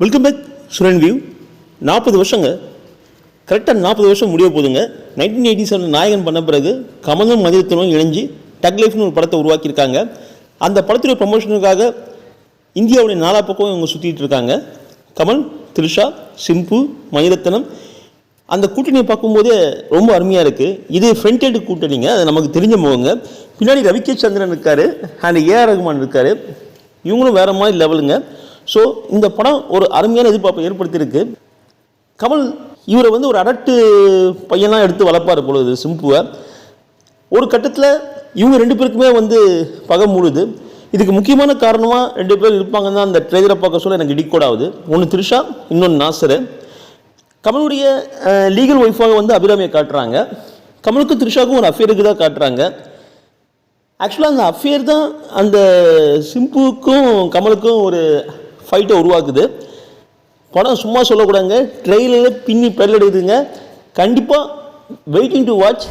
Welcome back சுரன் வியூ. 40 வருஷங்க, கரெக்டாக 40 வருஷம் முடிய போதுங்க. 1987 நாயகன் பண்ண பிறகு கமலும் மணிரத்னமும் இணைஞ்சு டக் லைஃப்னு ஒரு படத்தை உருவாக்கியிருக்காங்க. அந்த படத்துடைய ப்ரமோஷனுக்காக இந்தியாவுடைய நாலா பக்கம் இவங்க சுற்றிட்டு இருக்காங்க. கமல், த்ரிஷா, சிம்பு, மணிரத்னம், அந்த கூட்டணியை பார்க்கும்போதே ரொம்ப அருமையாக இருக்குது. இது ஃப்ரண்ட் ஹெட் கூட்டணிங்க, அது நமக்கு தெரிஞ்ச முகங்க. பின்னாடி ரவி கே சந்திரன் இருக்கார் அண்ட் ஏஆர் ரகுமான் இருக்கார். இவங்களும் வேறு மாதிரி லெவலுங்க. ஸோ இந்த படம் ஒரு அருமையான எதிர்பார்ப்பை ஏற்படுத்தியிருக்கு. கமல் இவரை ஒரு அடட்டு பையனாக எடுத்து வளர்ப்பார் பொழுது சிம்புவை. ஒரு கட்டத்தில் இவங்க ரெண்டு பேருக்குமே பகை மூடுது. இதுக்கு முக்கியமான காரணமாக 2 பேர் இருப்பாங்கன்னு தான் அந்த ட்ரெய்லரை பார்க்க சொல்ல எனக்கு டிகோட் ஆகுது. ஒன்று த்ரிஷா, இன்னொன்று நாசர். கமலுடைய லீகல் ஒய்ஃபாக அபிராமியை காட்டுறாங்க. கமலுக்கும் த்ரிஷாவுக்கும் ஒரு அஃபேருக்கு தான் காட்டுறாங்க. ஆக்சுவலாக அந்த அஃபேர் தான் அந்த சிம்புக்கும் கமலுக்கும் ஒரு ஃபைட்டை உருவாக்குது. படம் சும்மா சொல்லக்கூடாதுங்க, ட்ரெயிலரில் பின்னி பெரலடிதுங்க. கண்டிப்பாக வெயிட்டிங் டு வாட்ச்.